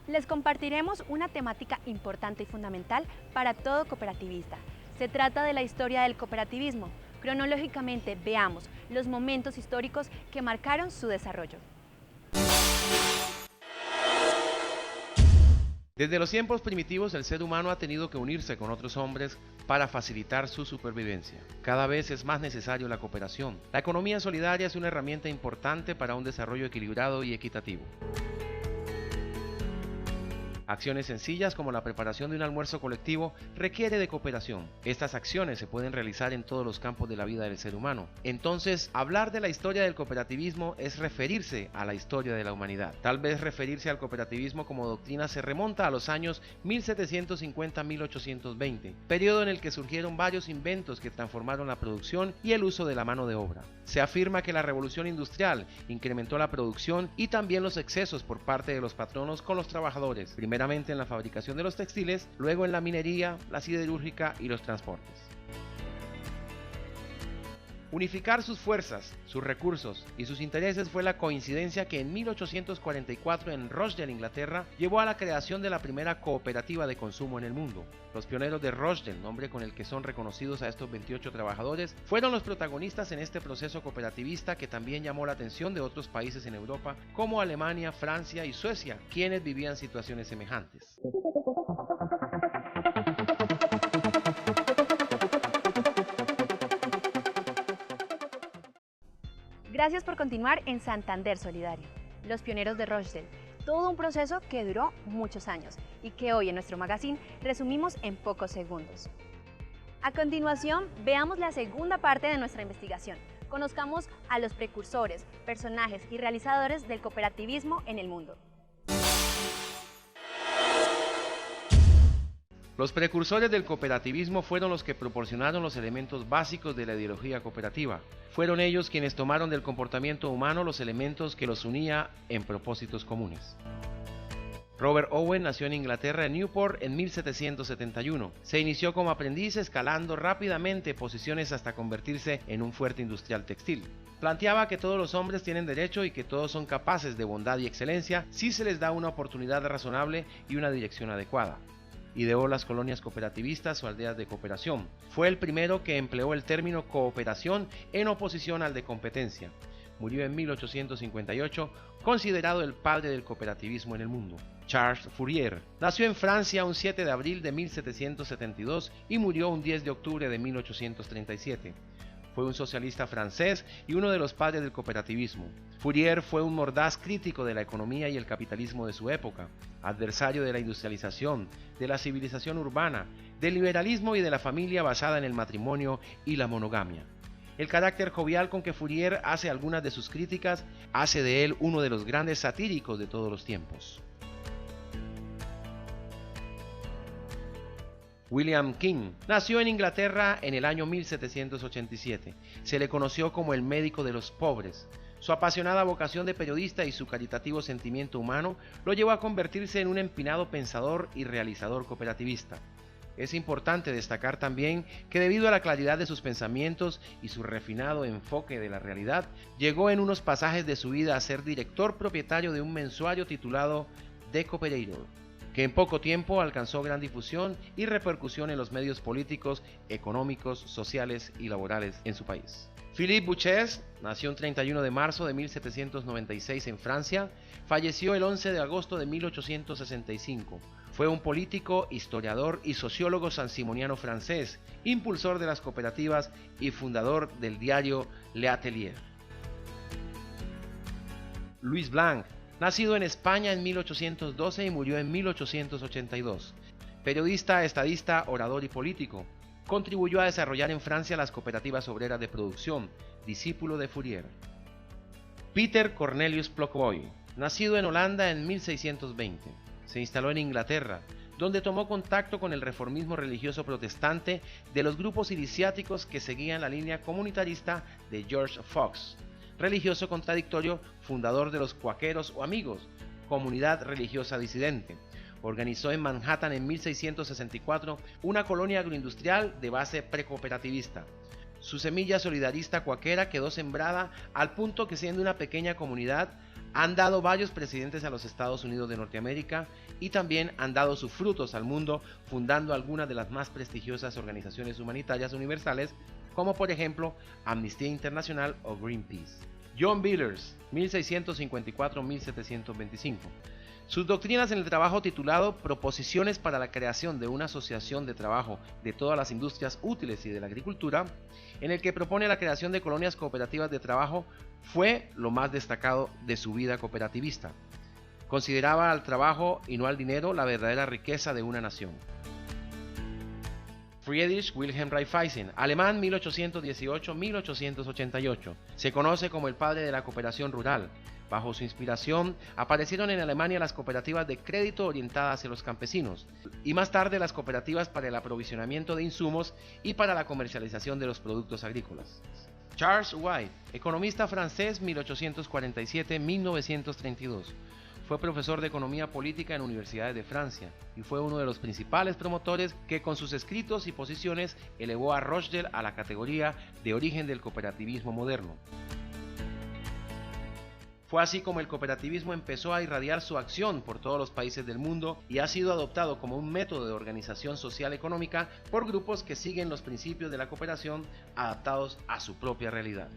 Les compartiremos una temática importante y fundamental para todo cooperativista. Se trata de la historia del cooperativismo. Cronológicamente veamos los momentos históricos que marcaron su desarrollo. Desde los tiempos primitivos el ser humano ha tenido que unirse con otros hombres para facilitar su supervivencia. Cada vez es más necesario la cooperación. La economía solidaria es una herramienta importante para un desarrollo equilibrado y equitativo. Acciones sencillas como la preparación de un almuerzo colectivo requiere de cooperación. Estas acciones se pueden realizar en todos los campos de la vida del ser humano. Entonces, hablar de la historia del cooperativismo es referirse a la historia de la humanidad. Tal vez referirse al cooperativismo como doctrina se remonta a los años 1750-1820, periodo en el que surgieron varios inventos que transformaron la producción y el uso de la mano de obra. Se afirma que la revolución industrial incrementó la producción y también los excesos por parte de los patronos con los trabajadores, primeramente en la fabricación de los textiles, luego en la minería, la siderúrgica y los transportes. Unificar sus fuerzas, sus recursos y sus intereses fue la coincidencia que en 1844 en Rochdale, Inglaterra, llevó a la creación de la primera cooperativa de consumo en el mundo. Los pioneros de Rochdale, nombre con el que son reconocidos a estos 28 trabajadores, fueron los protagonistas en este proceso cooperativista que también llamó la atención de otros países en Europa como Alemania, Francia y Suecia, quienes vivían situaciones semejantes. Gracias por continuar en Santander Solidario, los pioneros de Rochdale. Todo un proceso que duró muchos años y que hoy en nuestro magazine resumimos en pocos segundos. A continuación, veamos la segunda parte de nuestra investigación. Conozcamos a los precursores, personajes y realizadores del cooperativismo en el mundo. Los precursores del cooperativismo fueron los que proporcionaron los elementos básicos de la ideología cooperativa. Fueron ellos quienes tomaron del comportamiento humano los elementos que los unía en propósitos comunes. Robert Owen nació en Inglaterra, en Newport, en 1771. Se inició como aprendiz escalando rápidamente posiciones hasta convertirse en un fuerte industrial textil. Planteaba que todos los hombres tienen derecho y que todos son capaces de bondad y excelencia si se les da una oportunidad razonable y una dirección adecuada. Ideó las colonias cooperativistas o aldeas de cooperación. Fue el primero que empleó el término cooperación en oposición al de competencia. Murió en 1858, considerado el padre del cooperativismo en el mundo. Charles Fourier nació en Francia un 7 de abril de 1772 y murió un 10 de octubre de 1837. Fue un socialista francés y uno de los padres del cooperativismo. Fourier fue un mordaz crítico de la economía y el capitalismo de su época, adversario de la industrialización, de la civilización urbana, del liberalismo y de la familia basada en el matrimonio y la monogamia. El carácter jovial con que Fourier hace algunas de sus críticas hace de él uno de los grandes satíricos de todos los tiempos. William King nació en Inglaterra en el año 1787. Se le conoció como el médico de los pobres. Su apasionada vocación de periodista y su caritativo sentimiento humano lo llevó a convertirse en un empinado pensador y realizador cooperativista. Es importante destacar también que debido a la claridad de sus pensamientos y su refinado enfoque de la realidad, llegó en unos pasajes de su vida a ser director propietario de un mensuario titulado The Cooperator, que en poco tiempo alcanzó gran difusión y repercusión en los medios políticos, económicos, sociales y laborales en su país. Philippe Bouchers nació el 31 de marzo de 1796 en Francia, falleció el 11 de agosto de 1865. Fue un político, historiador y sociólogo sansimoniano francés, impulsor de las cooperativas y fundador del diario L'Atelier. Louis Blanc, nacido en España en 1812 y murió en 1882. Periodista, estadista, orador y político. Contribuyó a desarrollar en Francia las cooperativas obreras de producción, discípulo de Fourier. Peter Cornelius Plockboy, nacido en Holanda en 1620. Se instaló en Inglaterra, donde tomó contacto con el reformismo religioso protestante de los grupos iniciáticos que seguían la línea comunitarista de George Fox, religioso contradictorio, fundador de los cuáqueros o amigos, comunidad religiosa disidente. Organizó en Manhattan en 1664 una colonia agroindustrial de base precooperativista. Su semilla solidarista cuáquera quedó sembrada al punto que, siendo una pequeña comunidad, Han dado varios presidentes a los Estados Unidos de Norteamérica y también han dado sus frutos al mundo fundando algunas de las más prestigiosas organizaciones humanitarias universales, como por ejemplo Amnistía Internacional o Greenpeace. John Billers, 1654-1725. Sus doctrinas en el trabajo, titulado Proposiciones para la creación de una asociación de trabajo de todas las industrias útiles y de la agricultura, en el que propone la creación de colonias cooperativas de trabajo, fue lo más destacado de su vida cooperativista. Consideraba al trabajo y no al dinero la verdadera riqueza de una nación. Friedrich Wilhelm Raiffeisen, alemán 1818-1888, se conoce como el padre de la cooperación rural. Bajo su inspiración aparecieron en Alemania las cooperativas de crédito orientadas hacia los campesinos y más tarde las cooperativas para el aprovisionamiento de insumos y para la comercialización de los productos agrícolas. Charles White, economista francés 1847-1932, fue profesor de economía política en universidades de Francia y fue uno de los principales promotores que con sus escritos y posiciones elevó a Rochdale a la categoría de origen del cooperativismo moderno. Fue así como el cooperativismo empezó a irradiar su acción por todos los países del mundo y ha sido adoptado como un método de organización social económica por grupos que siguen los principios de la cooperación adaptados a su propia realidad.